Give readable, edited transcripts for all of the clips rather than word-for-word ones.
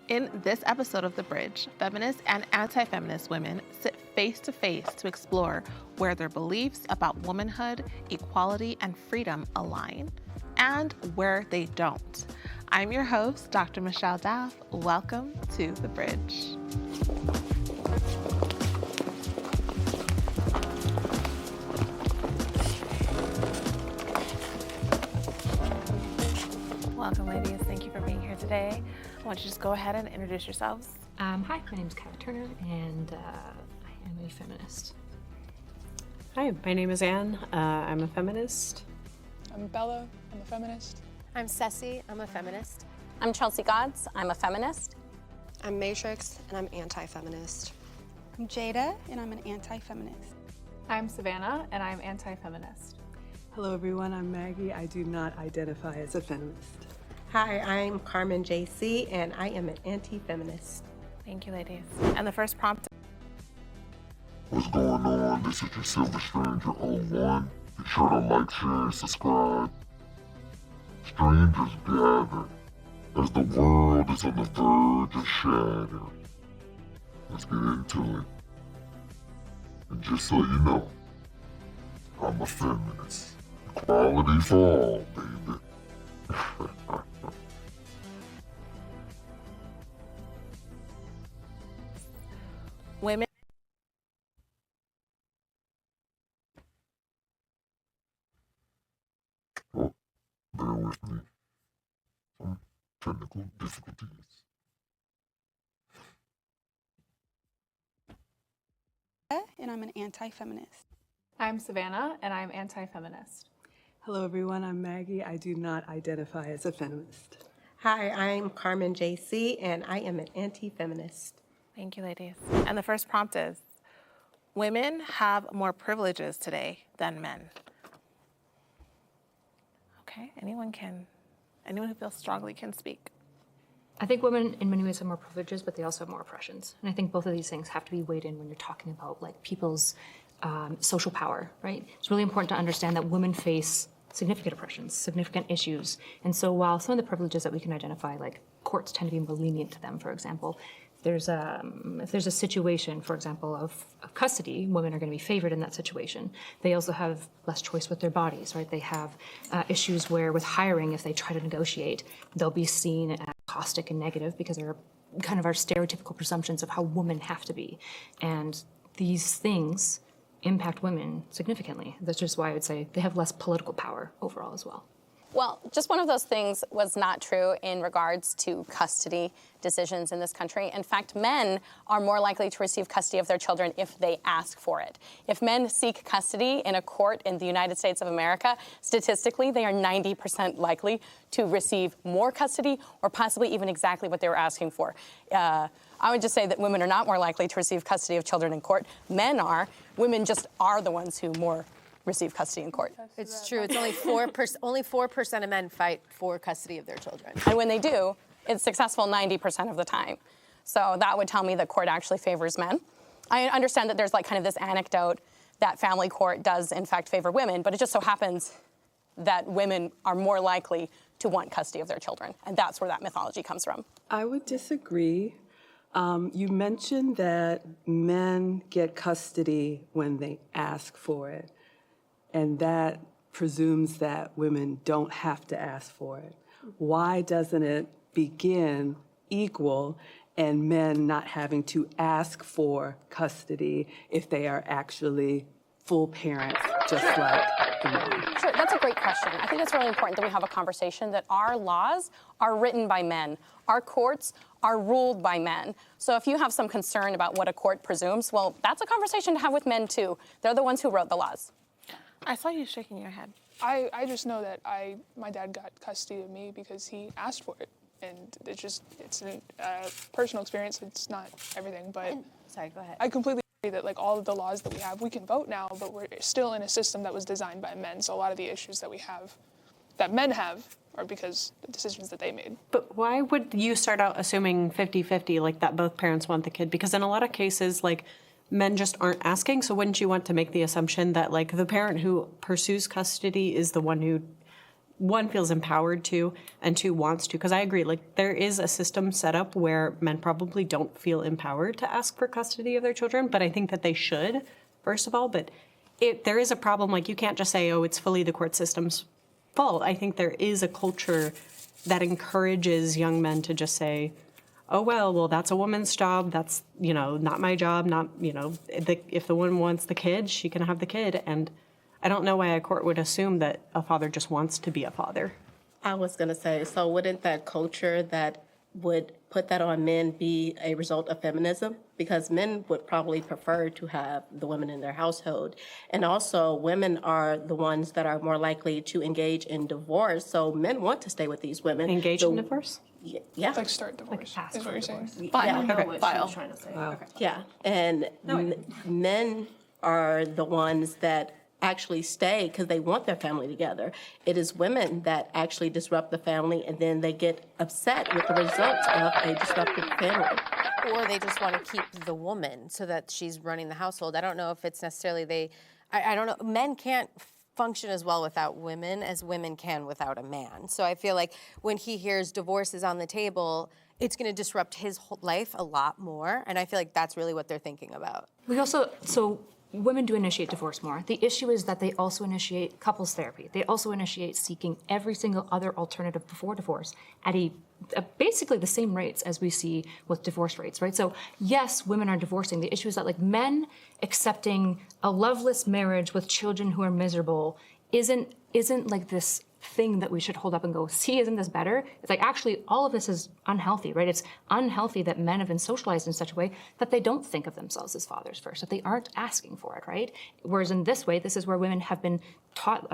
In this episode of The Bridge, feminist and anti-feminist women sit face to face to explore where their beliefs about womanhood, equality, and freedom align, and where they don't. I'm your host, Dr. Michelle Daff. Welcome to The Bridge. Welcome, ladies. Thank you for being here today. I want you to just go ahead and introduce yourselves. Hi, my name is Kat Turner, and I am a feminist. Hi, my name is Anne. I'm a feminist. I'm Bella. I'm a feminist. I'm Ceci. I'm a feminist. I'm Chelsea Godds. I'm a feminist. I'm Matrix, and I'm anti-feminist. I'm Jada, and I'm an anti-feminist. I'm Savannah, and I'm anti-feminist. Hello, everyone. I'm Maggie. I do not identify as a feminist. Hi, I'm Carmen JC, and I am an anti-feminist. Thank you, ladies. And the first prompt. What's going on? This is your Silver Stranger 01. Be sure to like, share, and subscribe. Strangers gather as the world is on the verge of shatter. Let's get into it. And just so you know, I'm a feminist. Equality for all, baby. Women. Oh, bear with me. Some technical difficulties. And I'm an anti-feminist. I'm Savannah, and I'm anti-feminist. Hello, everyone. I'm Maggie. I do not identify as a feminist. Hi, I'm Carmen JC, and I am an anti-feminist. Thank you, ladies. And the first prompt is, women have more privileges today than men. Okay, anyone who feels strongly can speak. I think women in many ways have more privileges, but they also have more oppressions. And I think both of these things have to be weighed in when you're talking about like people's social power, right? It's really important to understand that women face significant oppressions, significant issues. And so while some of the privileges that we can identify, like courts tend to be more lenient to them, for example, if there's a situation, for example, of custody, women are going to be favored in that situation. They also have less choice with their bodies, right? They have issues where with hiring, if they try to negotiate, they'll be seen as caustic and negative because they're kind of our stereotypical presumptions of how women have to be. And these things impact women significantly. That's just why I would say they have less political power overall as well. Well, just one of those things was not true in regards to custody decisions in this country. In fact, men are more likely to receive custody of their children if they ask for it. If men seek custody in a court in the United States of America, statistically, they are 90% likely to receive more custody or possibly even exactly what they were asking for. I would just say that women are not more likely to receive custody of children in court. Men are. Women just are the ones who more receive custody in court. It's true. It's only 4%. Only 4% of men fight for custody of their children. And when they do, it's successful 90% of the time. So that would tell me that court actually favors men. I understand that there's like kind of this anecdote that family court does in fact favor women, but it just so happens that women are more likely to want custody of their children. And that's where that mythology comes from. I would disagree. You mentioned that men get custody when they ask for it. And that presumes that women don't have to ask for it. Why doesn't it begin equal and men not having to ask for custody if they are actually full parents, just like the men? Sure, that's a great question. I think it's really important that we have a conversation that our laws are written by men. Our courts are ruled by men. So if you have some concern about what a court presumes, well, that's a conversation to have with men too. They're the ones who wrote the laws. I saw you shaking your head. I just know that my dad got custody of me because he asked for it. And it's a personal experience. It's not everything, but Sorry, go ahead. I completely agree that like all of the laws that we have, we can vote now, but we're still in a system that was designed by men. So a lot of the issues that we have, that men have, are because of decisions that they made. But why would you start out assuming 50-50, like that both parents want the kid? Because in a lot of cases, like, men just aren't asking, so wouldn't you want to make the assumption that, like, the parent who pursues custody is the one who one, feels empowered to, and two, wants to. Because I agree, like, there is a system set up where men probably don't feel empowered to ask for custody of their children, but I think that they should, first of all. But there is a problem, like, you can't just say, oh, it's fully the court system's fault. I think there is a culture that encourages young men to just say, oh, well, that's a woman's job. That's, not my job. Not, if the woman wants the kid, she can have the kid. And I don't know why a court would assume that a father just wants to be a father. I was going to say, so wouldn't that culture that would put that on men be a result of feminism? Because men would probably prefer to have the women in their household. And also, women are the ones that are more likely to engage in divorce. So men want to stay with these women. Engage in divorce? Yeah. Like start divorce, is what you're saying. File. Yeah. Okay. File. Yeah. And men are the ones that actually stay because they want their family together. It is women that actually disrupt the family, and then they get upset with the results of a disrupted family. Or they just want to keep the woman so that she's running the household. I don't know if it's necessarily I don't know. Men can't function as well without women as women can without a man. So I feel like when he hears divorce is on the table, it's going to disrupt his whole life a lot more. And I feel like that's really what they're thinking about. Women do initiate divorce more. The issue is that they also initiate couples therapy. They also initiate seeking every single other alternative before divorce at basically the same rates as we see with divorce rates, right? So yes, women are divorcing. The issue is that, like, men accepting a loveless marriage with children who are miserable isn't like this thing that we should hold up and go, see, isn't this better? It's like, actually, all of this is unhealthy, right? It's unhealthy that men have been socialized in such a way that they don't think of themselves as fathers first, that they aren't asking for it, right? Whereas in this way, this is where women have been taught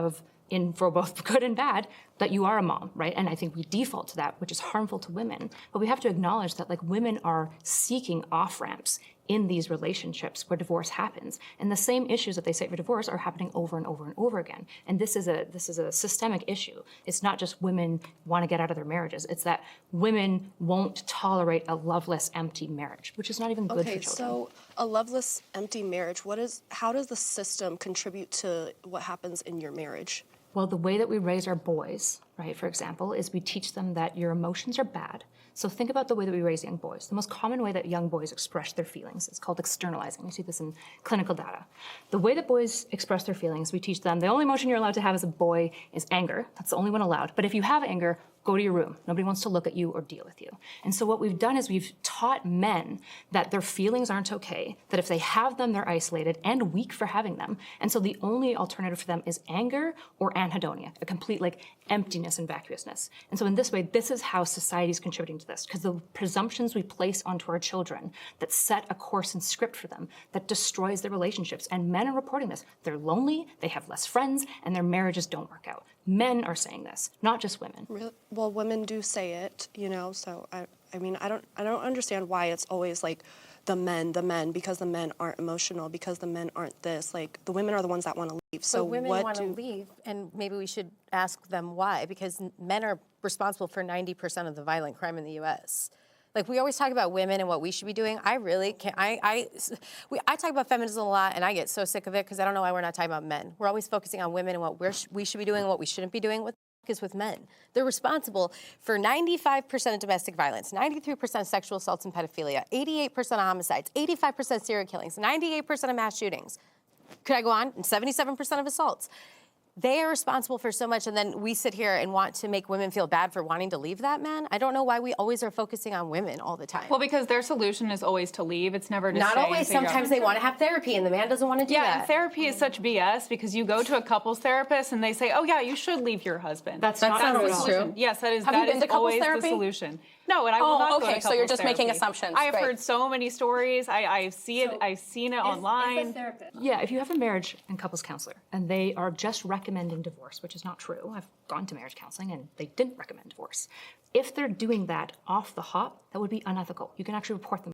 for both good and bad, that you are a mom, right? And I think we default to that, which is harmful to women. But we have to acknowledge that, like, women are seeking off-ramps in these relationships where divorce happens. And the same issues that they cite for divorce are happening over and over and over again. And this is a systemic issue. It's not just women want to get out of their marriages. It's that women won't tolerate a loveless, empty marriage, which is not even good for children. So a loveless, empty marriage, how does the system contribute to what happens in your marriage? Well, the way that we raise our boys, right, for example, is we teach them that your emotions are bad. So think about the way that we raise young boys. The most common way that young boys express their feelings is called externalizing. We see this in clinical data. The way that boys express their feelings, we teach them the only emotion you're allowed to have as a boy is anger. That's the only one allowed. But if you have anger, go to your room. Nobody wants to look at you or deal with you. And so what we've done is we've taught men that their feelings aren't okay, that if they have them, they're isolated and weak for having them. And so the only alternative for them is anger or anhedonia, a complete, like, emptiness and vacuousness. And so in this way, this is how society is contributing to this, because the presumptions we place onto our children that set a course and script for them that destroys their relationships. And men are reporting this. They're lonely, they have less friends, and their marriages don't work out. Men are saying this, not just women. Really? Well, women do say it, so I mean, I don't understand why it's always like the men, because the men aren't emotional, because the men aren't this. Like, the women are the ones that want to leave. So but women want to leave, and maybe we should ask them why, because men are responsible for 90% of the violent crime in the U.S. Like, we always talk about women and what we should be doing. I really can't. I talk about feminism a lot, and I get so sick of it because I don't know why we're not talking about men. We're always focusing on women and what we should be doing and what we shouldn't be doing. What the is with men? They're responsible for 95% of domestic violence, 93% of sexual assaults and pedophilia, 88% of homicides, 85% of serial killings, 98% of mass shootings. Could I go on? And 77% of assaults. They are responsible for so much, and then we sit here and want to make women feel bad for wanting to leave that man. I don't know why we always are focusing on women all the time. Well, because their solution is always to leave. It's never to Not stay always. Sometimes they want to have therapy, and the man doesn't want to do that. Yeah, and therapy is such BS because you go to a couples therapist and they say, "Oh yeah, you should leave your husband." That's not always true. Yes, that is. Have you been to couples always therapy? the solution. No, and I will not go to okay, so you're couples just making therapy. assumptions. I have Right. heard so many stories. I've seen it online. Yeah, if you have a marriage and couples counselor and they are just recommending divorce, which is not true. I've gone to marriage counseling and they didn't recommend divorce. If they're doing that off the hop, that would be unethical. You can actually report them.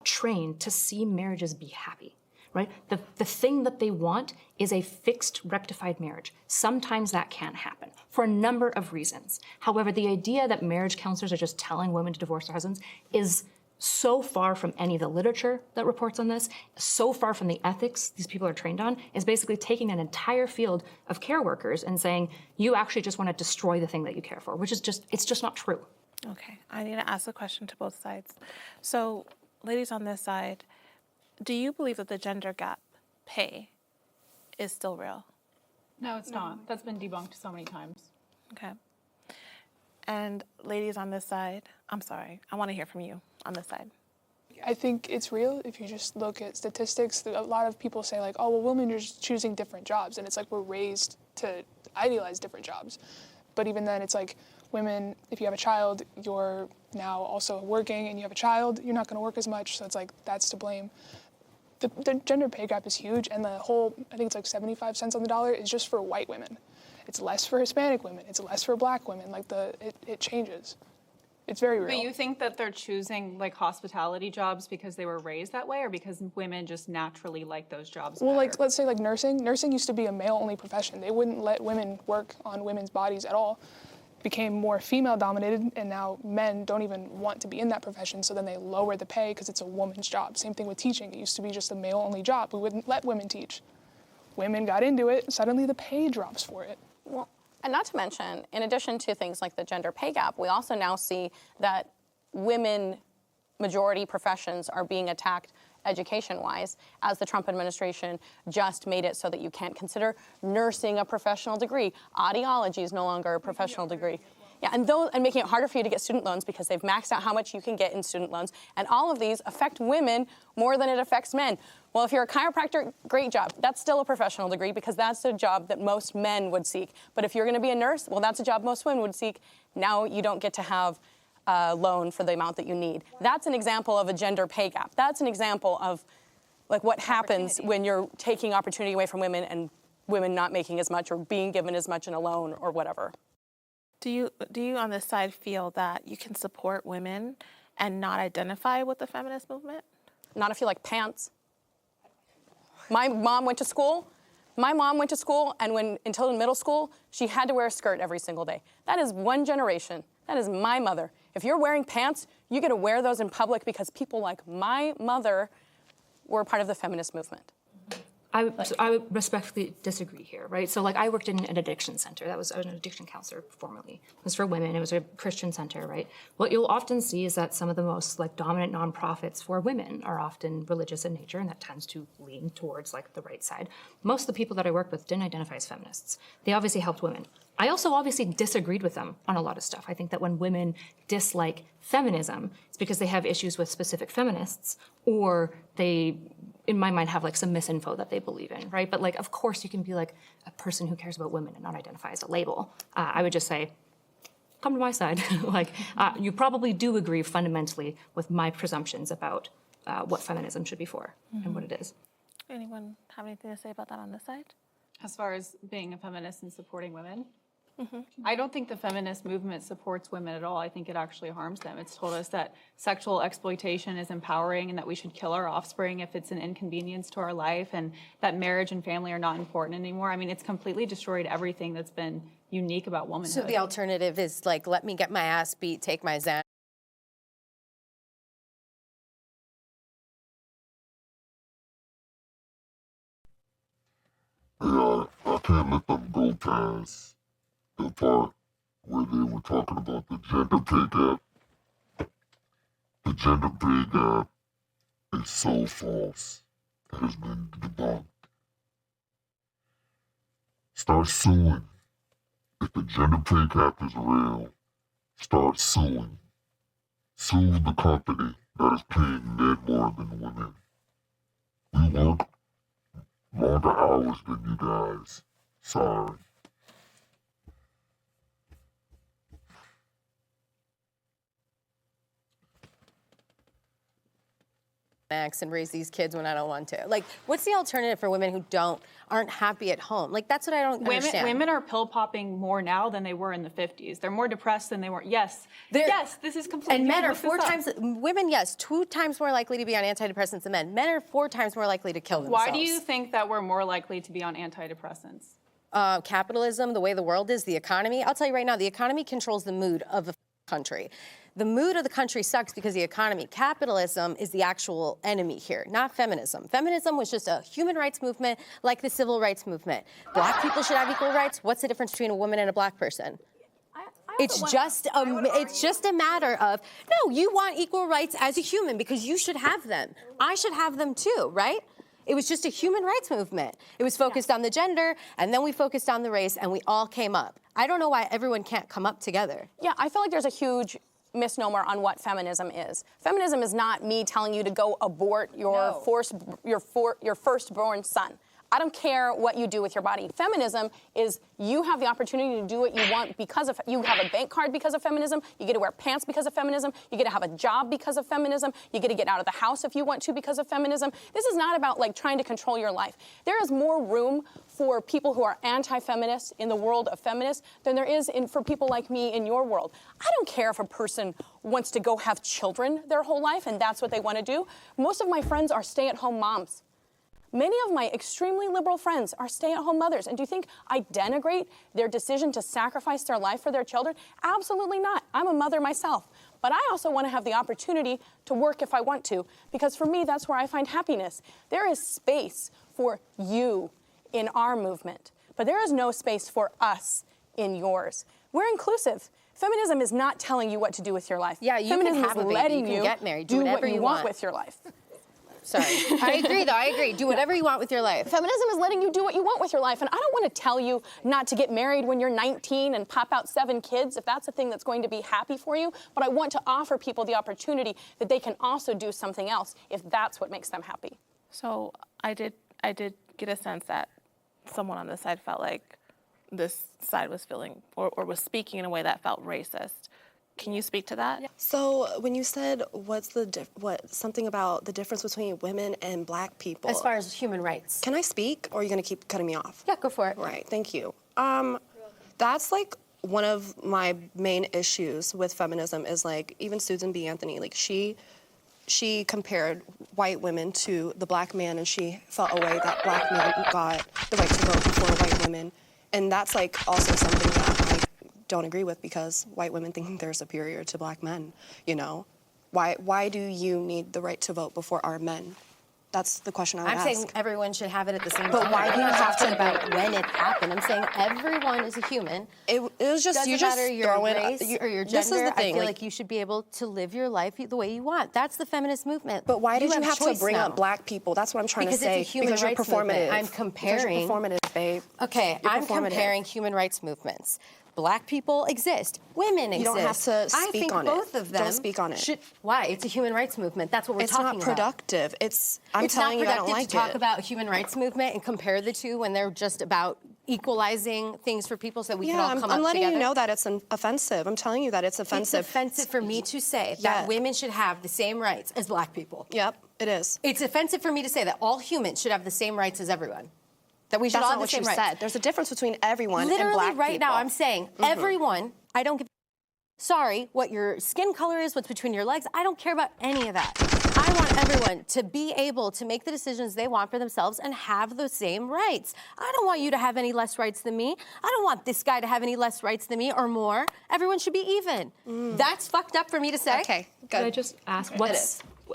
Trained to see marriages be happy. Right? The thing that they want is a fixed, rectified marriage. Sometimes that can't happen for a number of reasons. However, the idea that marriage counselors are just telling women to divorce their husbands is so far from any of the literature that reports on this, so far from the ethics these people are trained on, is basically taking an entire field of care workers and saying, you actually just want to destroy the thing that you care for, which is it's just not true. Okay, I need to ask a question to both sides. So, ladies on this side, do you believe that the gender gap pay is still real? No, it's not. That's been debunked so many times. Okay. And ladies on this side, I'm sorry, I want to hear from you on this side. I think it's real if you just look at statistics. A lot of people say like, oh, well, women are just choosing different jobs. And it's like we're raised to idealize different jobs. But even then, it's like women, if you have a child, you're now also working and you have a child, you're not going to work as much. So it's like that's to blame. The gender pay gap is huge. And the whole, I think it's like 75 cents on the dollar is just for white women. It's less for Hispanic women. It's less for black women. Like it changes. It's very real. But you think that they're choosing like hospitality jobs because they were raised that way, or because women just naturally like those jobs Well, better? like let's say like nursing. Nursing used to be a male-only profession. They wouldn't let women work on women's bodies at all. It became more female-dominated, and now men don't even want to be in that profession. So then they lower the pay because it's a woman's job. Same thing with teaching. It used to be just a male-only job. We wouldn't let women teach. Women got into it. Suddenly the pay drops for it. Well, and not to mention, in addition to things like the gender pay gap, we also now see that women majority professions are being attacked education-wise, as the Trump administration just made it so that you can't consider nursing a professional degree. Audiology is no longer a professional degree. Yeah, and making it harder for you to get student loans because they've maxed out how much you can get in student loans. And all of these affect women more than it affects men. Well, if you're a chiropractor, great job. That's still a professional degree because that's a job that most men would seek. But if you're going to be a nurse, well, that's a job most women would seek. Now you don't get to have a loan for the amount that you need. That's an example of a gender pay gap. That's an example of like what happens when you're taking opportunity away from women and women not making as much or being given as much in a loan or whatever. Do you on this side feel that you can support women and not identify with the feminist movement? Not if you like pants. My mom went to school. And until in middle school, she had to wear a skirt every single day. That is one generation. That is my mother. If you're wearing pants, you get to wear those in public because people like my mother were part of the feminist movement. I would respectfully disagree here, right? So like I worked in an addiction center. I was an addiction counselor formerly. It was for women. It was a Christian center, right? What you'll often see is that some of the most like dominant nonprofits for women are often religious in nature, and that tends to lean towards like the right side. Most of the people that I worked with didn't identify as feminists. They obviously helped women. I also obviously disagreed with them on a lot of stuff. I think that when women dislike feminism, it's because they have issues with specific feminists, or they, in my mind, have like some misinfo that they believe in, right? But like, of course, you can be like a person who cares about women and not identify as a label. I would just say, come to my side. You probably do agree fundamentally with my presumptions about what feminism should be for and what it is. Anyone have anything to say about that on this side? As far as being a feminist and supporting women? I don't think the feminist movement supports women at all. I think it actually harms them. It's told us that sexual exploitation is empowering and that we should kill our offspring if it's an inconvenience to our life, and that marriage and family are not important anymore. I mean, it's completely destroyed everything that's been unique about womanhood. So the alternative is like, let me get my ass beat, take my Xanax. I can't let them go past the part where they were talking about the gender pay gap. The gender pay gap is so false. It has been debunked. Start suing. If the gender pay gap is real, start suing. Sue the company that is paying men more than women. We work longer hours than you guys. Sorry. And raise these kids when I don't want to. Like, what's the alternative for women who aren't happy at home? Like, that's what I don't understand. Women are pill popping more now than they were in the 50s. They're more depressed than they were. Yes, this is completely. And men are 4 times, women, yes, 2 times more likely to be on antidepressants than men. Men are 4 times more likely to kill themselves. Why do you think that we're more likely to be on antidepressants? Capitalism, the way the world is, the economy. I'll tell you right now, the economy controls the mood of country. The mood of the country sucks because the economy. Capitalism is the actual enemy here, not feminism. Feminism was just a human rights movement like the civil rights movement. Black people should have equal rights. What's the difference between a woman and a black person? It's just a matter of, no, you want equal rights as a human because you should have them. I should have them too, right? It was just a human rights movement. It was focused on the gender, and then we focused on the race, and we all came up. I don't know why everyone can't come up together. Yeah, I feel like there's a huge misnomer on what feminism is. Feminism is not me telling you to go abort your firstborn son. I don't care what you do with your body. Feminism is you have the opportunity to do what you want because of, you have a bank card because of feminism, you get to wear pants because of feminism, you get to have a job because of feminism, you get to get out of the house if you want to because of feminism. This is not about like trying to control your life. There is more room for people who are anti-feminist in the world of feminists than there is for people like me in your world. I don't care if a person wants to go have children their whole life and that's what they want to do. Most of my friends are stay-at-home moms. Many of my extremely liberal friends are stay-at-home mothers. And do you think I denigrate their decision to sacrifice their life for their children? Absolutely not. I'm a mother myself. But I also want to have the opportunity to work if I want to, because for me, that's where I find happiness. There is space for you in our movement, but there is no space for us in yours. We're inclusive. Feminism is not telling you what to do with your life. Yeah, you Feminism can have is a baby, letting you can get married, do whatever what you you want want with your life. Sorry. I agree, though. I agree. Do whatever you want with your life. Feminism is letting you do what you want with your life. And I don't want to tell you not to get married when you're 19 and pop out 7 kids if that's a thing that's going to be happy for you. But I want to offer people the opportunity that they can also do something else if that's what makes them happy. So I did get a sense that someone on this side felt like this side was feeling or was speaking in a way that felt racist. Can you speak to that? So when you said something about the difference between women and black people. As far as human rights. Can I speak or are you gonna keep cutting me off? Yeah, go for it. Right, thank you. That's like one of my main issues with feminism is like even Susan B. Anthony, like she compared white women to the black man and she felt a way that black men got the right to vote before white women. And that's like also something that I don't agree with because white women think they're superior to black men, you know? Why do you need the right to vote before our men? That's the question I would ask. I'm saying everyone should have it at the same time. But why do you have to about when it happened? I'm saying everyone is a human. It was just Doesn't you just matter your throw race it. or your gender. This is the thing. I feel like you should be able to live your life the way you want. That's the feminist movement. But why did you have to choice bring now. up black people? That's what I'm trying Because to say. it's a human because rights you're performative. movement. I'm comparing. Because you're performative, babe. Okay, You're I'm performative. comparing human rights movements. Black people exist. Women exist. You don't have to I speak think on it. both of them Don't speak on it. Why? It's a human rights movement. That's what we're It's talking not about. productive. I'm telling you, I don't like It's not productive to talk it. about human rights movement and compare the two when they're just about equalizing things for people so that we can all come up together. I'm letting you know that it's offensive. I'm telling you that it's offensive. It's offensive for me to say that women should have the same rights as black people. Yep, it is. It's offensive for me to say that all humans should have the same rights as everyone. That we should That's all not have what the same you rights. said. There's a difference between everyone Literally and black people. right now, I'm saying everyone, I don't give sorry what your skin color is, what's between your legs. I don't care about any of that. I want everyone to be able to make the decisions they want for themselves and have the same rights. I don't want you to have any less rights than me. I don't want this guy to have any less rights than me or more. Everyone should be even. That's fucked up for me to say. Okay, good. Could I just ask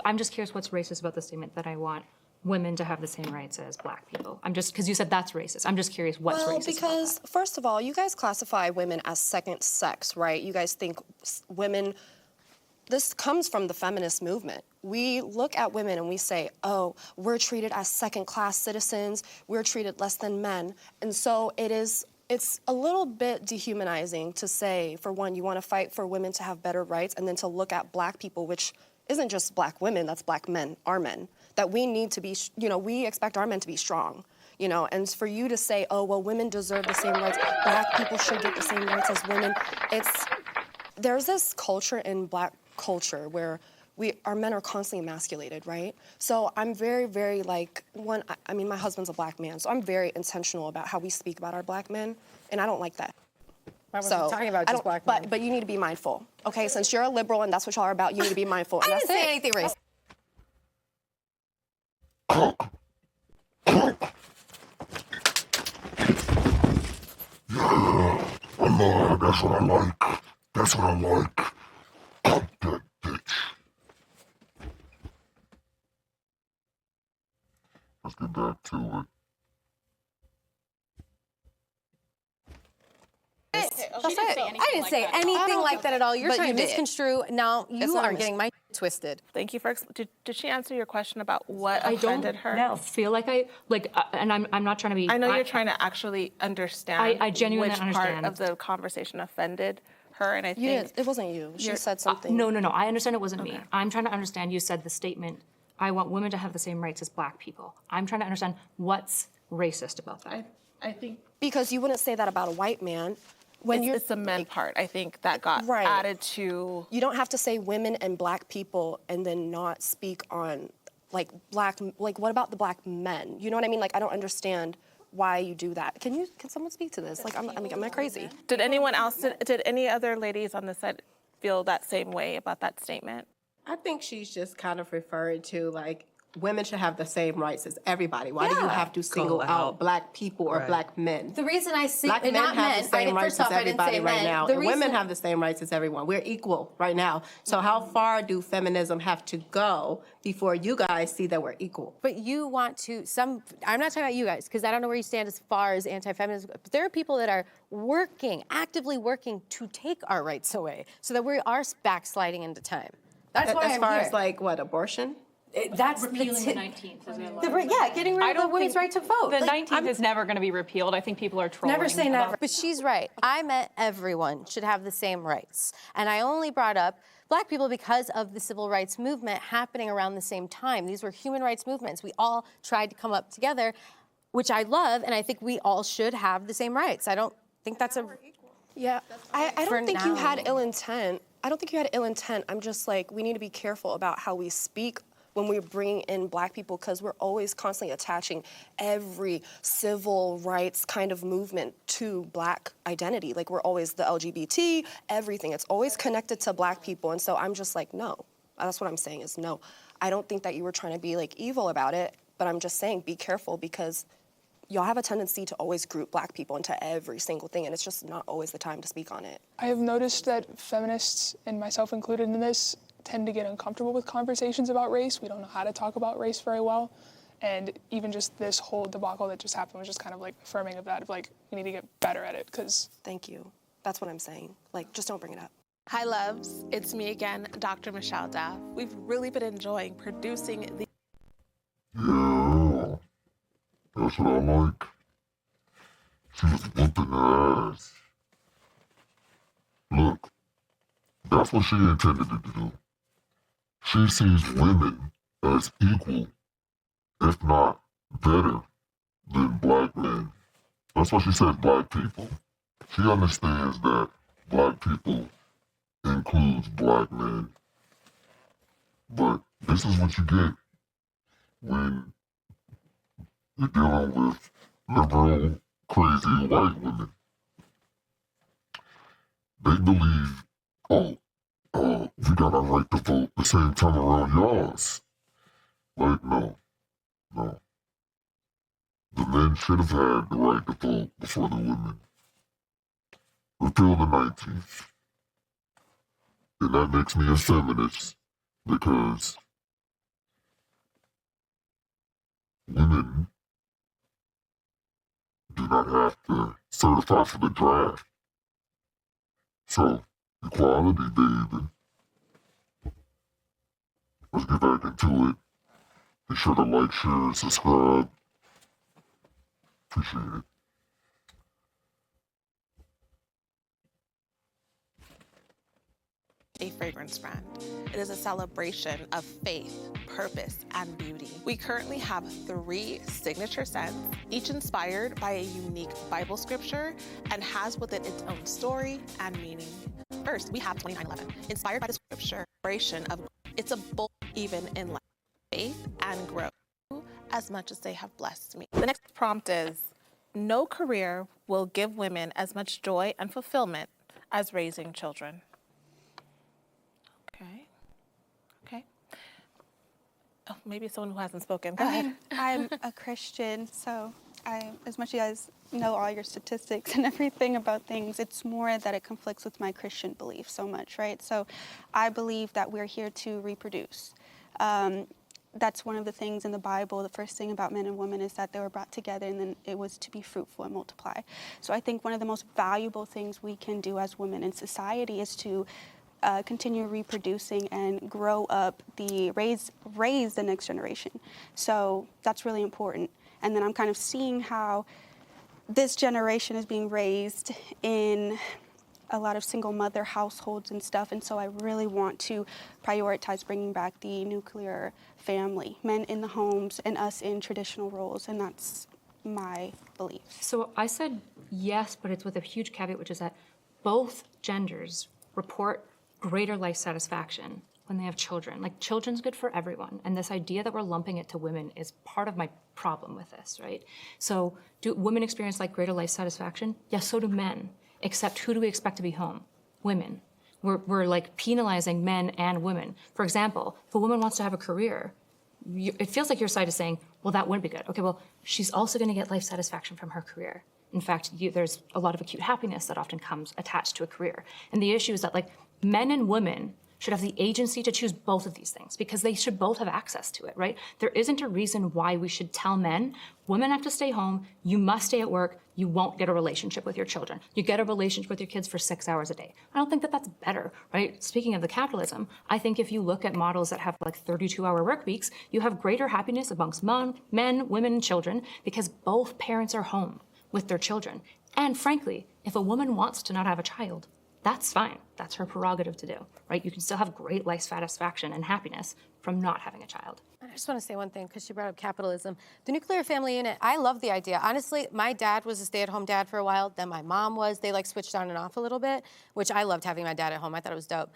I'm just curious what's racist about the statement that I want women to have the same rights as black people. I'm just, because you said that's racist. I'm just curious what's racist because about that. first of all, you guys classify women as second sex, right? You guys think women, this comes from the feminist movement. We look at women and we say, oh, we're treated as second-class citizens, we're treated less than men. And so it's a little bit dehumanizing to say, for one, you want to fight for women to have better rights, and then to look at black people, which isn't just black women, that's black men, our men, that we need to be, we expect our men to be strong, and for you to say, oh, well, women deserve the same rights, black people should get the same rights as women, there's this culture in black culture where our men are constantly emasculated, right? So I'm very, very my husband's a black man, so I'm very intentional about how we speak about our black men, and I don't like that. I wasn't talking about just black men. But you need to be mindful, okay? Since you're a liberal and that's what y'all are about, you need to be mindful. I didn't say anything racist. Yeah, I love it. That's what I like. That's what I like. That bitch. Let's get back to it. That's it. I didn't say anything like that at all. You're But trying you to did. misconstrue. Now you not are mis- getting my twisted. Thank you for. Did she answer your question about what I offended don't her? feel like and I'm not trying to be. I know you're trying to actually understand. I genuinely which understand. part of the conversation offended her, and I You think didn't, it wasn't you. She said something. No. I understand it wasn't me. I'm trying to understand. You said the statement, I want women to have the same rights as black people. I'm trying to understand what's racist about that. I think Because you wouldn't say that about a white man. When it's the men part. I think that got Right. added to. You don't have to say women and black people and then not speak on like what about the black men? You know what I mean? Like I don't understand why you do that. Can someone speak to this? Like am I crazy? Did anyone else? Did any other ladies on the set feel that same way about that statement? I think she's just kind of referring to like women should have the same rights as everybody. Why do you have to single Call out out. black people or black men? The reason I see Black men not have men. the same rights as everybody right now, The and reason, women have the same rights as everyone. We're equal right now. So how far do feminism have to go before you guys see that we're equal? But you want to I'm not talking about you guys because I don't know where you stand as far as anti-feminism. But there are people that are actively working to take our rights away, so that we are backsliding into time. That's why As I'm far here. as like what, abortion? That's Repealing the 19th. getting rid of the women's right to vote. The Like, 19th is never going to be repealed. I think people are trolling. Never say about- never. But she's right. I meant everyone should have the same rights. And I only brought up black people because of the civil rights movement happening around the same time. These were human rights movements. We all tried to come up together, which I love, and I think we all should have the same rights. I don't think that's a... Yeah, I For don't think you had now. ill intent. I don't think you had ill intent. I'm just like, we need to be careful about how we speak when we're bringing in black people because we're always constantly attaching every civil rights kind of movement to black identity. Like we're always the LGBT, everything. It's always connected to black people. And so I'm just like, no. That's what I'm saying is no. I don't think that you were trying to be like evil about it, but I'm just saying be careful because y'all have a tendency to always group black people into every single thing, and it's just not always the time to speak on it. I have noticed that feminists, and myself included in this, tend to get uncomfortable with conversations about race. We don't know how to talk about race very well. And even just this whole debacle that just happened was just kind of like affirming of that, of like, we need to get better at it, because... Thank you. That's what I'm saying. Like, just don't bring it up. Hi, loves. It's me again, Dr. Michelle Daff. We've really been enjoying producing the. Yeah, that's what I like. She was whooping her ass. Look, that's what she intended to do. She sees women as equal, if not better, than black men. That's why she said black people. She understands that black people includes black men. But this is what you get when you're dealing with liberal, crazy white women. They believe, we got our right to vote the same time around yours. Like, no. The men should have had the right to vote before the women. Repeal the 19th. And that makes me a feminist because women do not have to certify for the draft. So, equality, baby. Let's get back into it. Be sure to like, share, and subscribe. Appreciate it. A fragrance brand. It is a celebration of faith, purpose, and beauty. We currently have 3 signature scents, each inspired by a unique Bible scripture and has within its own story and meaning. First, we have 2911, inspired by the scripture, celebration of it's a bold even in life, faith and growth, as much as they have blessed me. The next prompt is, no career will give women as much joy and fulfillment as raising children. Okay. Oh, maybe someone who hasn't spoken. Go ahead. I'm a Christian, so as much as you guys know all your statistics and everything about things, it's more that it conflicts with my Christian belief so much, right? So I believe that we're here to reproduce. That's one of the things in the Bible. The first thing about men and women is that they were brought together, and then it was to be fruitful and multiply. So I think one of the most valuable things we can do as women in society is to continue reproducing and grow up raise the next generation. So that's really important. And then I'm kind of seeing how this generation is being raised in a lot of single mother households and stuff, and so I really want to prioritize bringing back the nuclear family, men in the homes and us in traditional roles, and that's my belief. So I said yes, but it's with a huge caveat, which is that both genders report greater life satisfaction when they have children. Like, children's good for everyone, and this idea that we're lumping it to women is part of my problem with this, right? So do women experience like greater life satisfaction? Yes, so do men. Except who do we expect to be home? Women. We're like penalizing men and women. For example, if a woman wants to have a career, it feels like your side is saying, well, that wouldn't be good. Okay, well, she's also going to get life satisfaction from her career. In fact, there's a lot of acute happiness that often comes attached to a career. And the issue is that, like, men and women should have the agency to choose both of these things because they should both have access to it, right? There isn't a reason why we should tell men, women have to stay home, you must stay at work, you won't get a relationship with your children. You get a relationship with your kids for 6 hours a day. I don't think that that's better, right? Speaking of the capitalism, I think if you look at models that have like 32-hour work weeks, you have greater happiness amongst men, women, and children because both parents are home with their children. And frankly, if a woman wants to not have a child, that's fine. That's her prerogative to do, right? You can still have great life satisfaction and happiness from not having a child. I just want to say one thing because you brought up capitalism. The nuclear family unit, I love the idea. Honestly, my dad was a stay-at-home dad for a while, then my mom was. They like switched on and off a little bit, which I loved having my dad at home. I thought it was dope.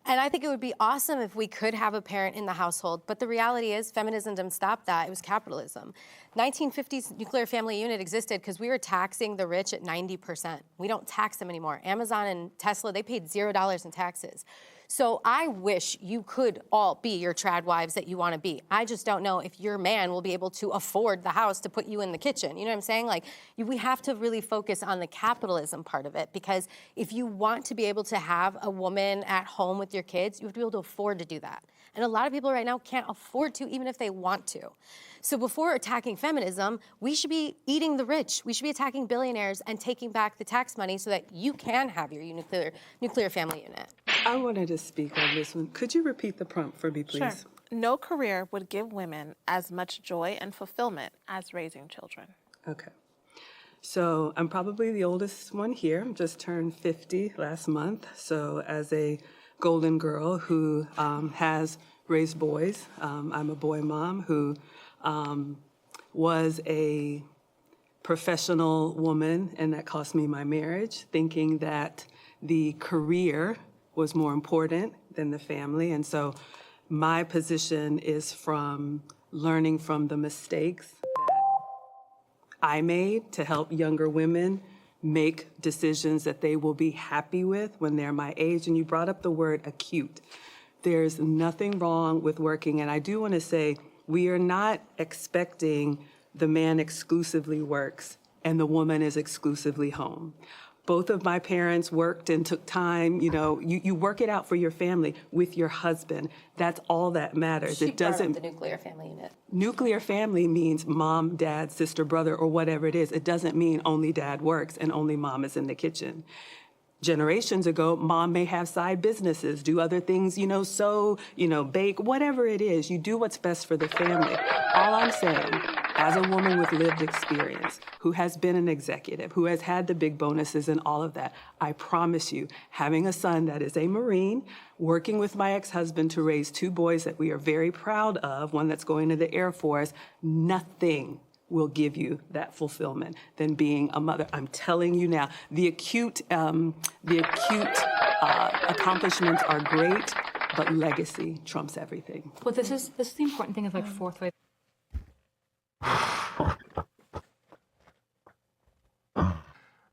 And I think it would be awesome if we could have a parent in the household. But the reality is feminism didn't stop that. It was capitalism. 1950s nuclear family unit existed because we were taxing the rich at 90%. We don't tax them anymore. Amazon and Tesla, they paid $0 in taxes. So I wish you could all be your trad wives that you want to be. I just don't know if your man will be able to afford the house to put you in the kitchen. You know what I'm saying? Like, we have to really focus on the capitalism part of it, because if you want to be able to have a woman at home with your kids, you have to be able to afford to do that. And a lot of people right now can't afford to, even if they want to. So before attacking feminism, we should be eating the rich. We should be attacking billionaires and taking back the tax money so that you can have your nuclear family unit. I wanted to speak on this one. Could you repeat the prompt for me, please? Sure. No career would give women as much joy and fulfillment as raising children. Okay. So I'm probably the oldest one here. I just turned 50 last month. So as a golden girl who has raised boys, I'm a boy mom who was a professional woman, and that cost me my marriage, thinking that the career was more important than the family. And so my position is from learning from the mistakes that I made to help younger women make decisions that they will be happy with when they're my age. And you brought up the word acute. There's nothing wrong with working. And I do want to say, we are not expecting the man exclusively works and the woman is exclusively home. Both of my parents worked and took time. You know, you work it out for your family with your husband. That's all that matters. She It doesn't. brought up the nuclear family unit. Nuclear family means mom, dad, sister, brother, or whatever it is. It doesn't mean only dad works and only mom is in the kitchen. Generations ago, mom may have side businesses, do other things, sew, bake, whatever it is. You do what's best for the family. All I'm saying, as a woman with lived experience, who has been an executive, who has had the big bonuses and all of that, I promise you, having a son that is a Marine, working with my ex-husband to raise two boys that we are very proud of, one that's going to the Air Force, nothing will give you that fulfillment than being a mother. I'm telling you now, the acute accomplishments are great, but legacy trumps everything. Well, this is the important thing of like forthright.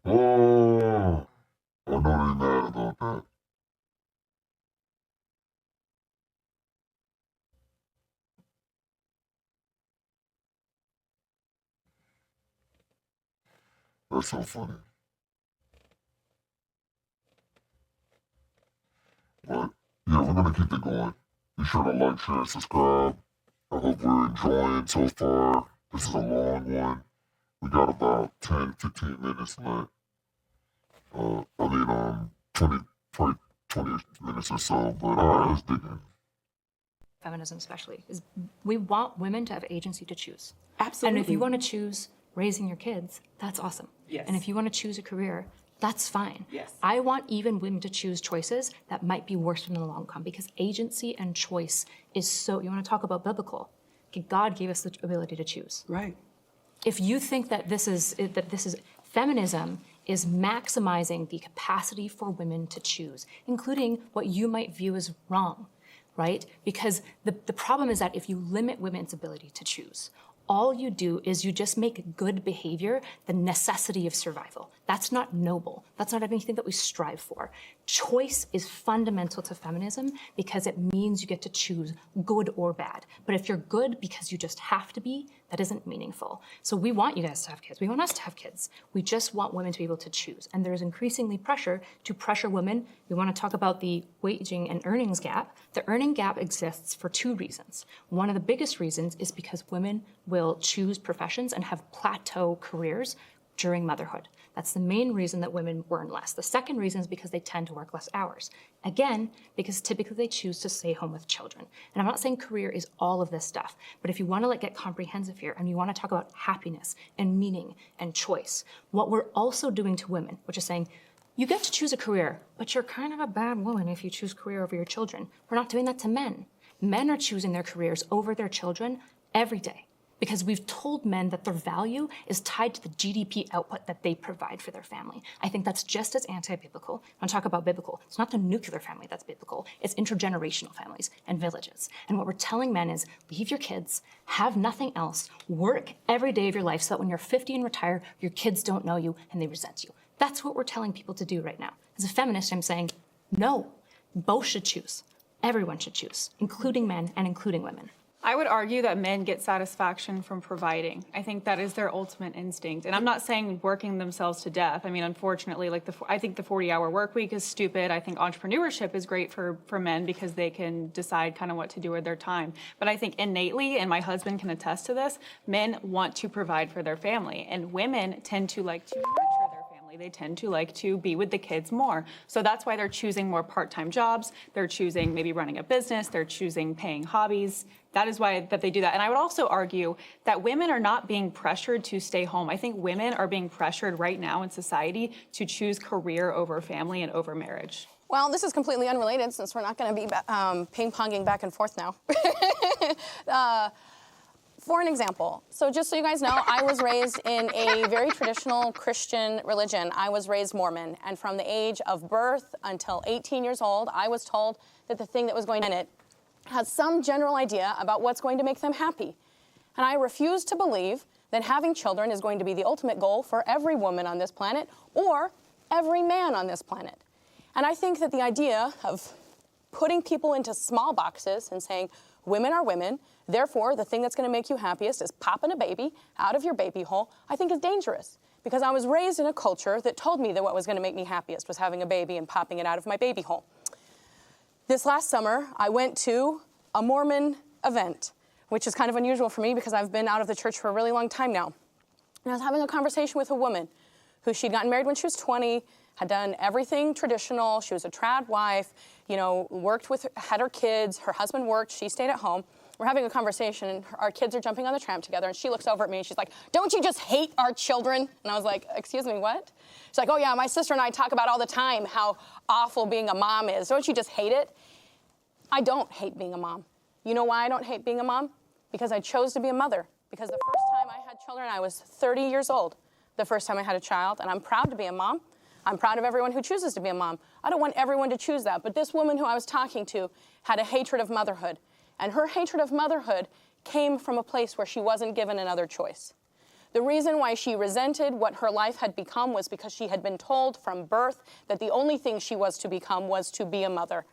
Oh, I know they mad about that. That's so funny. But yeah, we're gonna keep it going. Be sure to like, share, subscribe. I hope we're enjoying so far. This is a long one. We got about 10, 15 minutes left. 20, probably 20 minutes or so. But all right, let's dig in. Feminism especially, is we want women to have agency to choose. Absolutely. And if you want to choose raising your kids, that's awesome. Yes. And if you want to choose a career, that's fine. Yes. I want even women to choose choices that might be worse in the long run, because agency and choice is so, you want to talk about biblical. God gave us the ability to choose. Right. If you think that this is feminism is maximizing the capacity for women to choose, including what you might view as wrong, right? Because the problem is that if you limit women's ability to choose, all you do is you just make good behavior the necessity of survival. That's not noble. That's not anything that we strive for. Choice is fundamental to feminism because it means you get to choose good or bad. But if you're good because you just have to be, that isn't meaningful. So we want you guys to have kids. We want us to have kids. We just want women to be able to choose. And there's increasingly pressure to pressure women. We want to talk about the waging and earnings gap. The earning gap exists for two reasons. One of the biggest reasons is because women will choose professions and have plateau careers during motherhood. That's the main reason that women earn less. The second reason is because they tend to work less hours. Again, because typically they choose to stay home with children. And I'm not saying career is all of this stuff, but if you want to get comprehensive here and you want to talk about happiness and meaning and choice, what we're also doing to women, which is saying, you get to choose a career, but you're kind of a bad woman if you choose career over your children. We're not doing that to men. Men are choosing their careers over their children every day, because we've told men that their value is tied to the GDP output that they provide for their family. I think that's just as anti-biblical. When I talk about biblical, it's not the nuclear family that's biblical, it's intergenerational families and villages. And what we're telling men is, leave your kids, have nothing else, work every day of your life so that when you're 50 and retire, your kids don't know you and they resent you. That's what we're telling people to do right now. As a feminist, I'm saying, no, both should choose. Everyone should choose, including men and including women. I would argue that men get satisfaction from providing. I think that is their ultimate instinct. And I'm not saying working themselves to death. I mean, unfortunately, I think the 40-hour work week is stupid. I think entrepreneurship is great for men because they can decide kind of what to do with their time. But I think innately, and my husband can attest to this, men want to provide for their family. And women tend to like to nurture their family. They tend to like to be with the kids more. So that's why they're choosing more part-time jobs. They're choosing maybe running a business. They're choosing paying hobbies. That is why that they do that. And I would also argue that women are not being pressured to stay home. I think women are being pressured right now in society to choose career over family and over marriage. Well, this is completely unrelated since we're not going to be ping-ponging back and forth now. For an example, so just so you guys know, I was raised in a very traditional Christian religion. I was raised Mormon, and from the age of birth until 18 years old, I was told that the thing that was going to in it has some general idea about what's going to make them happy. And I refuse to believe that having children is going to be the ultimate goal for every woman on this planet or every man on this planet. And I think that the idea of putting people into small boxes and saying, women are women, therefore the thing that's going to make you happiest is popping a baby out of your baby hole, I think is dangerous. Because I was raised in a culture that told me that what was going to make me happiest was having a baby and popping it out of my baby hole. This last summer, I went to a Mormon event, which is kind of unusual for me because I've been out of the church for a really long time now. And I was having a conversation with a woman who she'd gotten married when she was 20, had done everything traditional. She was a trad wife, had her kids, her husband worked, she stayed at home. We're having a conversation and our kids are jumping on the tram together and she looks over at me and she's like, "Don't you just hate our children?" And I was like, "Excuse me, what?" She's like, "Oh yeah, my sister and I talk about all the time how awful being a mom is. Don't you just hate it?" I don't hate being a mom. You know why I don't hate being a mom? Because I chose to be a mother. Because the first time I had children, I was 30 years old. The first time I had a child, and I'm proud to be a mom. I'm proud of everyone who chooses to be a mom. I don't want everyone to choose that, but this woman who I was talking to had a hatred of motherhood. And her hatred of motherhood came from a place where she wasn't given another choice. The reason why she resented what her life had become was because she had been told from birth that the only thing she was to become was to be a mother.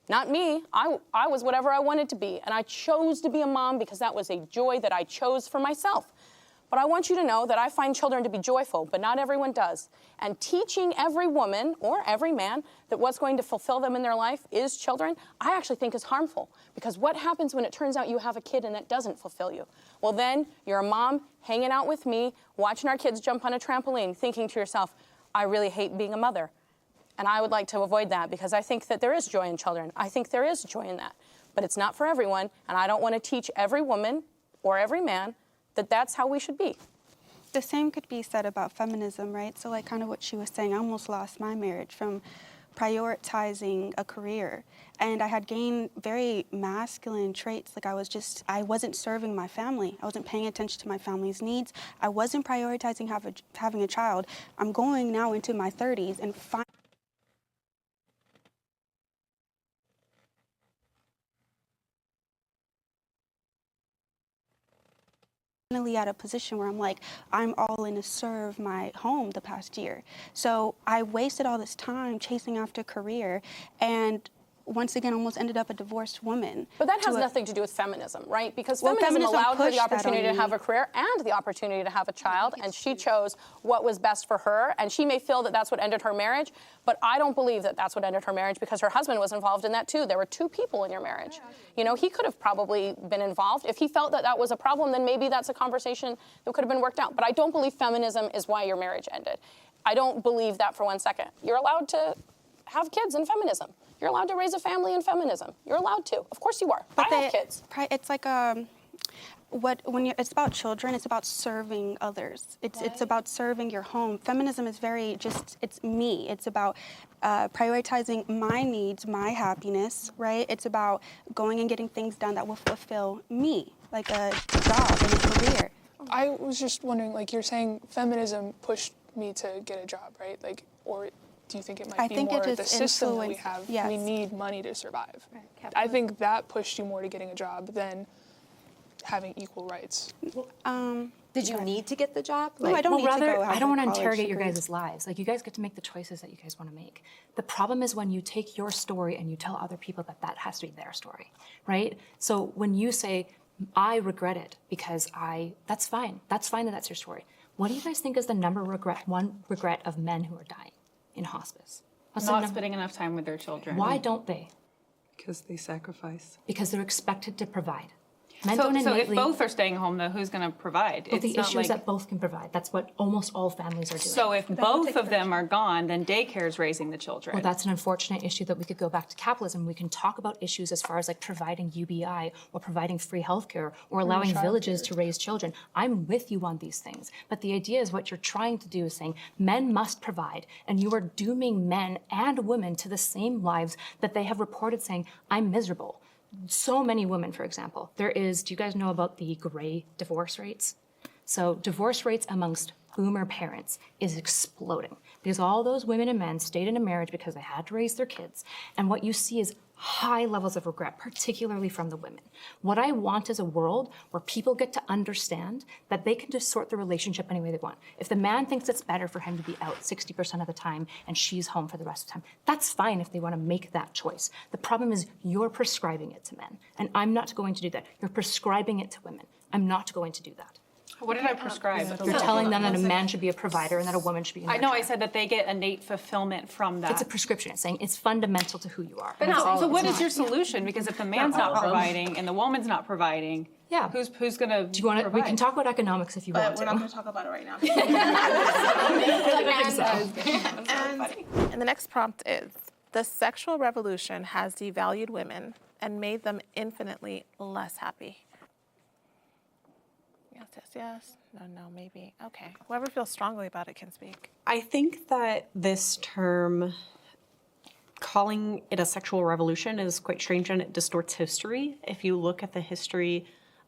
Not me. I was whatever I wanted to be, and I chose to be a mom because that was a joy that I chose for myself. But I want you to know that I find children to be joyful, but not everyone does. And teaching every woman or every man that what's going to fulfill them in their life is children, I actually think is harmful. Because what happens when it turns out you have a kid and that doesn't fulfill you? Well, then you're a mom hanging out with me, watching our kids jump on a trampoline, thinking to yourself, I really hate being a mother. And I would like to avoid that because I think that there is joy in children. I think there is joy in that. But it's not for everyone, and I don't want to teach every woman or every man that that's how we should be. The same could be said about feminism, right? So like kind of what she was saying, I almost lost my marriage from prioritizing a career. And I had gained very masculine traits. Like I wasn't serving my family. I wasn't paying attention to my family's needs. I wasn't prioritizing having a child. I'm going now into my 30s and finally at a position where I'm like, I'm all in to serve my home the past year. So I wasted all this time chasing after career and once again almost ended up a divorced woman. But that has nothing to do with feminism, right? Because feminism allowed her the opportunity to have a career and the opportunity to have a child, and she chose what was best for her, and she may feel that that's what ended her marriage, but I don't believe that that's what ended her marriage because her husband was involved in that too. There were two people in your marriage. You know, he could have probably been involved. If he felt that that was a problem, then maybe that's a conversation that could have been worked out. But I don't believe feminism is why your marriage ended. I don't believe that for 1 second. You're allowed to have kids in feminism. You're allowed to raise a family in feminism. You're allowed to. Of course you are. But I have kids. It's like it's about children, it's about serving others. It's about serving your home. Feminism is very it's me. It's about prioritizing my needs, my happiness, right? It's about going and getting things done that will fulfill me, like a job and a career. I was just wondering, like you're saying feminism pushed me to get a job, right? Like, or do you think it might be more the system that we have? Yes. We need money to survive. Right. I think that pushed you more to getting a job than having equal rights. Did you need to get the job? No, I don't need to go. I don't want to interrogate your guys' lives. Like, you guys get to make the choices that you guys want to make. The problem is when you take your story and you tell other people that that has to be their story, right? So when you say, I regret it because that's fine. That's fine that that's your story. What do you guys think is the one regret of men who are dying in hospice? Not spending enough time with their children. Why don't they? Because they sacrifice. Because they're expected to provide. So if both are staying home, though, who's going to provide? But the issue is that both can provide. That's what almost all families are doing. So if both of them are gone, then daycare is raising the children. Well, that's an unfortunate issue that we could go back to capitalism. We can talk about issues as far as like providing UBI or providing free healthcare or allowing villages to raise children. I'm with you on these things. But the idea is what you're trying to do is saying men must provide, and you are dooming men and women to the same lives that they have reported saying, I'm miserable. So many women, for example, do you guys know about the gray divorce rates? So divorce rates amongst boomer parents is exploding because all those women and men stayed in a marriage because they had to raise their kids. And what you see is high levels of regret, particularly from the women. What I want is a world where people get to understand that they can just sort the relationship any way they want. If the man thinks it's better for him to be out 60% of the time and she's home for the rest of the time, that's fine if they want to make that choice. The problem is you're prescribing it to men, and I'm not going to do that. You're prescribing it to women. I'm not going to do that. What did I prescribe? You're telling them that a man should be a provider and that a woman should be a nurturer. I know I said that they get innate fulfillment from that. It's a prescription. It's saying it's fundamental to who you are. But so what is your solution? Because if the man's not providing and the woman's not providing, who's going to Do you want to? We can talk about economics if you want to. We're not going to talk about it right now. And the next prompt is, the sexual revolution has devalued women and made them infinitely less happy. Yes, no, maybe. Okay. Whoever feels strongly about it can speak. I think that this term, calling it a sexual revolution, is quite strange and it distorts history. If you look at the history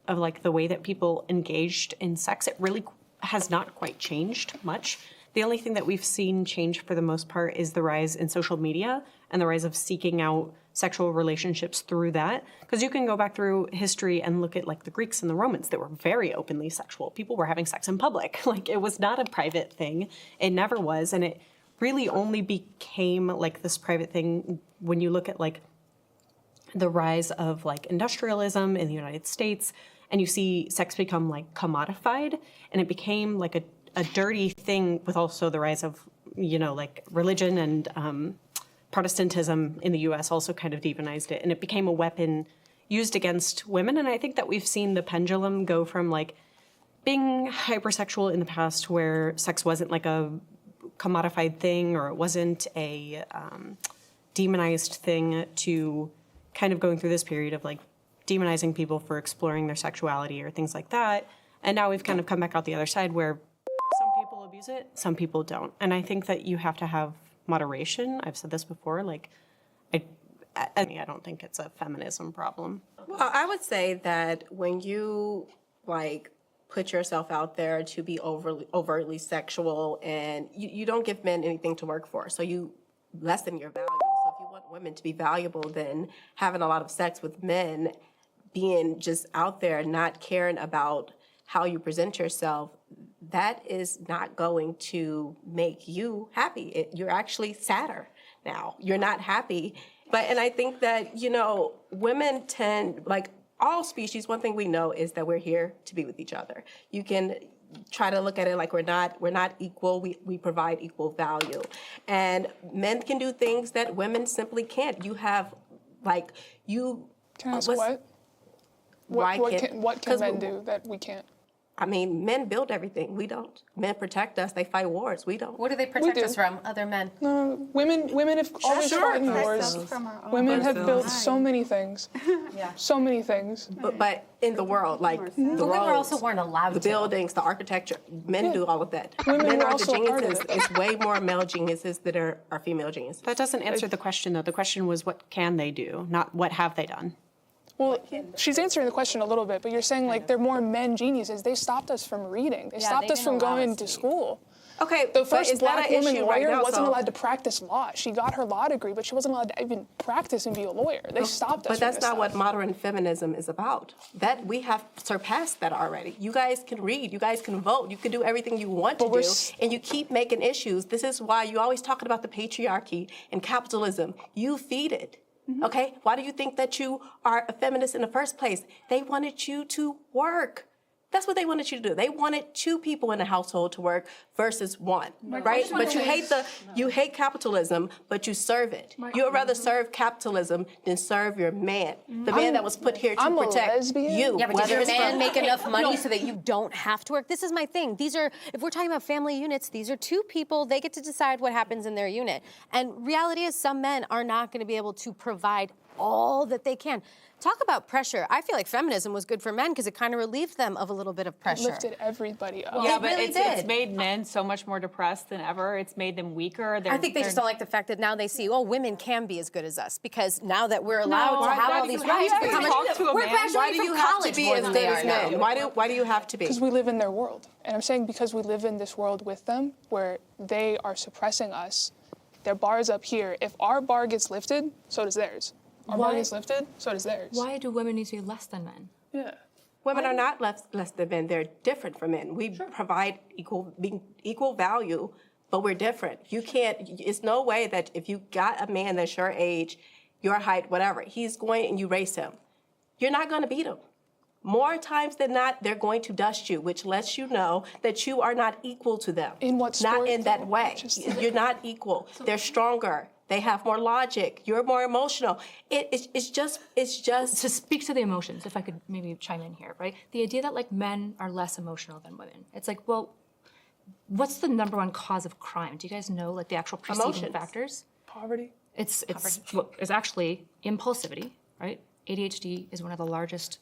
of like the way that people engaged in sex, it really has not quite changed much. The only thing that we've seen change for the most part is the rise in social media and the rise of seeking out sexual relationships through that. Because you can go back through history and look at like the Greeks and the Romans that were very openly sexual. People were having sex in public. Like it was not a private thing. It never was. And it really only became like this private thing when you look at like the rise of like industrialism in the United States and you see sex become like commodified, and it became like a dirty thing with also the rise of, like religion and Protestantism in the US also kind of demonized it, and it became a weapon used against women. And I think that we've seen the pendulum go from like being hypersexual in the past, where sex wasn't like a commodified thing or it wasn't a demonized thing, to kind of going through this period of like demonizing people for exploring their sexuality or things like that. And now we've kind of come back out the other side where some people abuse it, some people don't. And I think that you have to have moderation. I've said this before, like, I don't think it's a feminism problem. Well, I would say that when you like put yourself out there to be overtly sexual, and you don't give men anything to work for, so you lessen your value. So if you want women to be valuable, then having a lot of sex with men, being just out there, not caring about how you present yourself, that is not going to make you happy. You're actually sadder now. You're not happy. And I think that, women tend, like all species, one thing we know is that we're here to be with each other. You can try to look at it like we're not equal. We provide equal value. And men can do things that women simply can't. You have, like, you... Can I ask what? What can men do that we can't? I mean, men build everything. We don't. Men protect us. They fight wars. We don't. What do they protect us from? Other men? Women have always fought in wars. Women have built so many things. So many things. But in the world, like the roads, women also weren't allowed the buildings, the architecture, men do all of that. Women Men were are the also part of geniuses. it. It's way more male geniuses that are female geniuses. That doesn't answer the question, though. The question was, what can they do, not what have they done? Well, she's answering the question a little bit, but you're saying like they're more men geniuses. They stopped us from reading. They stopped us from going to school. Okay, the first black woman lawyer wasn't so? allowed to practice law. She got her law degree, but she wasn't allowed to even practice and be a lawyer. They stopped us. But that's from this not what stuff. modern feminism is about. That we have surpassed that already. You guys can read, you guys can vote, you can do everything you want to do, and you keep making issues. This is why you always talking about the patriarchy and capitalism. You feed it. Okay? Why do you think that you are a feminist in the first place? They wanted you to work. That's what they wanted you to do. They wanted two people in a household to work versus one, right? But you hate capitalism, but you serve it. You would rather serve capitalism than serve your man, the man that was put here to protect you. Yeah, but does your man make enough money so that you don't have to work? This is my thing. If we're talking about family units, these are two people. They get to decide what happens in their unit. And reality is some men are not going to be able to provide all that they can. Talk about pressure. I feel like feminism was good for men because it kind of relieved them of a little bit of pressure. It lifted everybody up. Well, yeah, It but really did. it's made men so much more depressed than ever. It's made them weaker. I think they just don't like the fact that now they see, women can be as good as us because now that we're allowed to have all these rights, we're graduating from college more than they are now. Why do you have to be? Because we live in their world. And I'm saying because we live in this world with them where they are suppressing us, their bar is up here. If our bar gets lifted, so does theirs. Our bar gets lifted, so does theirs. Why do women need to be less than men? Yeah. Women are not less than men. They're different from men. We provide equal value, but we're different. You can't, it's no way that if you got a man that's your age, your height, whatever, he's going and you race him. You're not going to beat him. More times than not, they're going to dust you, which lets you know that you are not equal to them. In what sport? Not in that way. You're not equal. They're stronger. They have more logic. You're more emotional. It's just. To speak to the emotions, if I could maybe chime in here, right? The idea that like men are less emotional than women. It's like, well, what's the number one cause of crime? Do you guys know like the actual preceding factors? Poverty. It's actually impulsivity, right? ADHD is one of the largest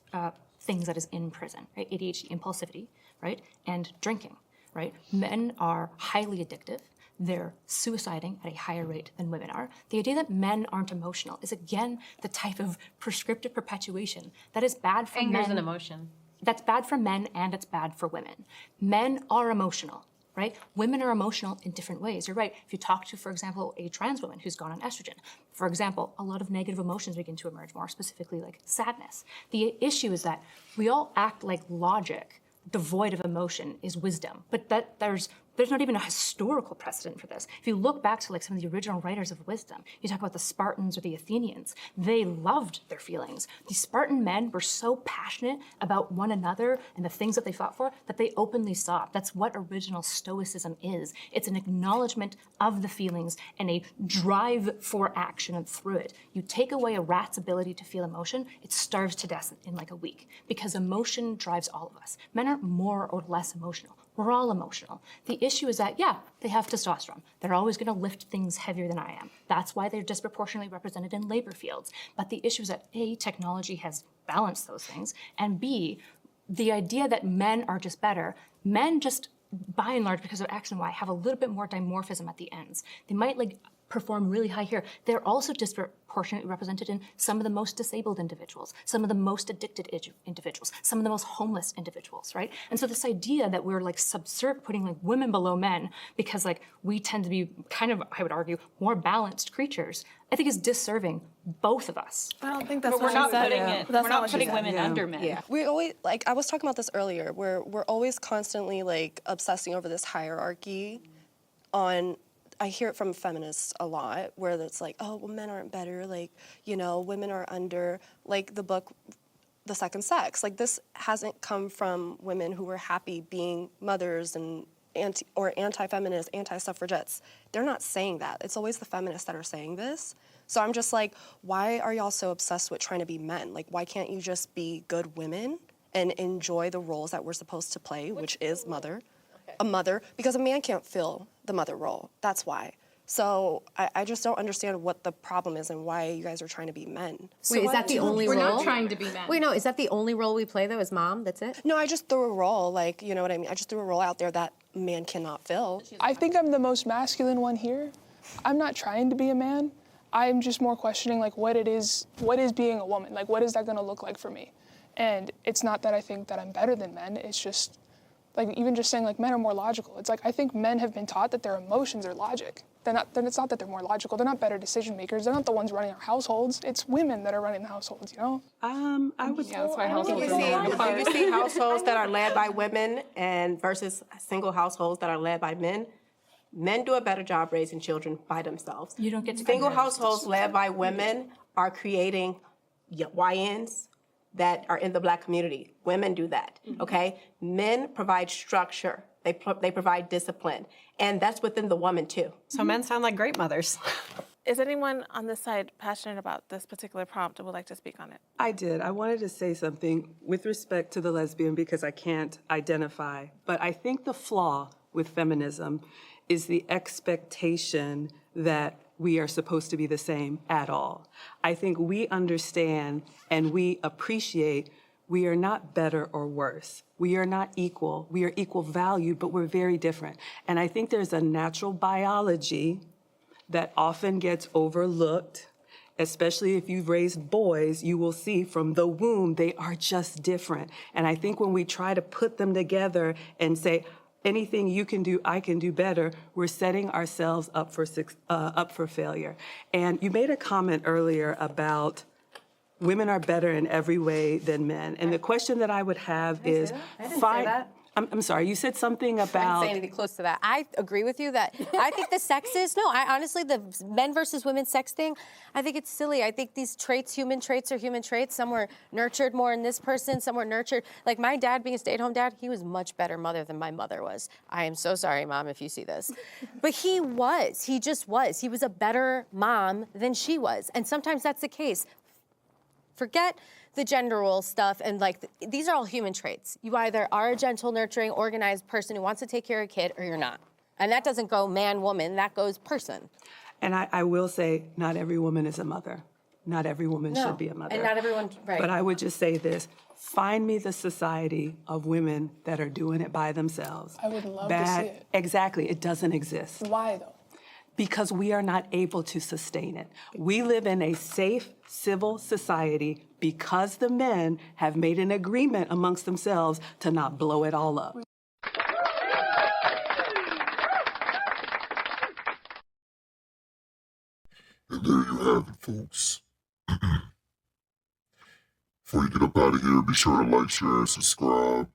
things that is in prison, right? ADHD, impulsivity, right? And drinking, right? Men are highly addictive. They're suiciding at a higher rate than women are. The idea that men aren't emotional is, again, the type of prescriptive perpetuation that is bad for men. Anger's an emotion. That's bad for men and it's bad for women. Men are emotional, right? Women are emotional in different ways. You're right. If you talk to, for example, a trans woman who's gone on estrogen, for example, a lot of negative emotions begin to emerge, more specifically like sadness. The issue is that we all act like logic devoid of emotion is wisdom, but that there's There's not even a historical precedent for this. If you look back to like some of the original writers of wisdom, you talk about the Spartans or the Athenians, they loved their feelings. The Spartan men were so passionate about one another and the things that they fought for that they openly sobbed. That's what original Stoicism is. It's an acknowledgement of the feelings and a drive for action and through it. You take away a rat's ability to feel emotion, it starves to death in like a week because emotion drives all of us. Men aren't more or less emotional. We're all emotional. The issue is that, yeah, they have testosterone. They're always going to lift things heavier than I am. That's why they're disproportionately represented in labor fields. But the issue is that A, technology has balanced those things, and B, the idea that men are just better, men just, by and large, because of X and Y, have a little bit more dimorphism at the ends. They might like perform really high here. They're also disproportionately represented in some of the most disabled individuals, some of the most addicted individuals, some of the most homeless individuals, right? And so this idea that we're like putting like women below men because like we tend to be kind of, I would argue, more balanced creatures, I think is disserving both of us. I don't think that's But we're what not she said. putting Yeah. it, That's we're not not what she putting said. women under men. Yeah. We always, like, I was talking about this earlier, we're always constantly, like, obsessing over this hierarchy on, I hear it from feminists a lot, where it's like, oh, well, men aren't better, like, you know, women are under, like, the book, The Second Sex. Like, this hasn't come from women who were happy being mothers and anti-feminists, anti-suffragettes. They're not saying that. It's always the feminists that are saying this. So I'm just like, why are y'all so obsessed with trying to be men? Like, why can't you just be good women and enjoy the roles that we're supposed to play, which is mother, a mother, because a man can't fill the mother role. That's why. So I just don't understand what the problem is and why you guys are trying to be men. Wait, is that the only role? We're not trying to be men. Wait, no, is that the only role we play though, as mom? That's it? No, I just threw a role, like, you know what I mean? I just threw a role out there that a man cannot fill. I think I'm the most masculine one here. I'm not trying to be a man. I'm just more questioning like what is being a woman? Like what is that gonna look like for me? And it's not that I think that I'm better than men, it's just like even just saying like men are more logical. It's like I think men have been taught that their emotions are logic. Then it's not that they're more logical, they're not better decision makers, they're not the ones running our households. It's women that are running the households, you know? I would Yeah, that's why households are Do falling apart. you see households that are led by women and versus single households that are led by men? Men do a better job raising children by themselves. You don't get to Single households led by women are creating YNs that are in the Black community. Women do that, okay? Men provide structure. They provide discipline. And that's within the woman too. So men sound like great mothers. Is anyone on this side passionate about this particular prompt and would like to speak on it? I did. I wanted to say something with respect to the lesbian because I can't identify. But I think the flaw with feminism is the expectation that we are supposed to be the same at all. I think we understand and we appreciate we are not better or worse. We are not equal. We are equal value, but we're very different. And I think there's a natural biology that often gets overlooked, especially if you've raised boys, you will see from the womb, they are just different. And I think when we try to put them together and say, anything you can do, I can do better, we're setting ourselves up for failure. And you made a comment earlier about women are better in every way than men. And the question that I would have is, I didn't say that. I'm sorry, you said something I didn't about, say anything close to that. I agree with you that I think the sexist, no, I honestly, the men versus women sex thing, I think it's silly. I think these traits, human traits are human traits. Some were nurtured more in this person, some were nurtured. Like my dad being a stay-at-home dad, he was much better mother than my mother was. I am so sorry, Mom, if you see this. But he just was. He was a better mom than she was. And sometimes that's the case. Forget the gender role stuff and like, these are all human traits. You either are a gentle, nurturing, organized person who wants to take care of a kid or you're not. And that doesn't go man, woman, that goes person. and I will say, not every woman is a mother. Not every woman should be a mother. And not everyone, right. But I would just say this, find me the society of women that are doing it by themselves. I would love to see it. Exactly, it doesn't exist. Why though? Because we are not able to sustain it. We live in a safe, civil society because the men have made an agreement amongst themselves to not blow it all up. And there you have it, folks. Before you get up out of here, be sure to like, share, and subscribe.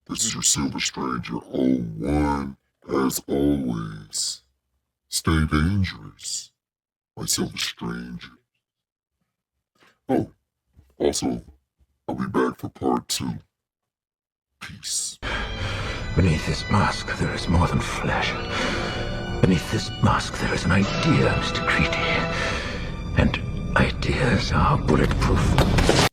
This is your Silver Stranger 01, as always, stay dangerous, my silver stranger. Oh, also, I'll be back for part 2. Peace. Beneath this mask, there is more than flesh. Beneath this mask, there is an idea, Mr. Creedy. And ideas are bulletproof.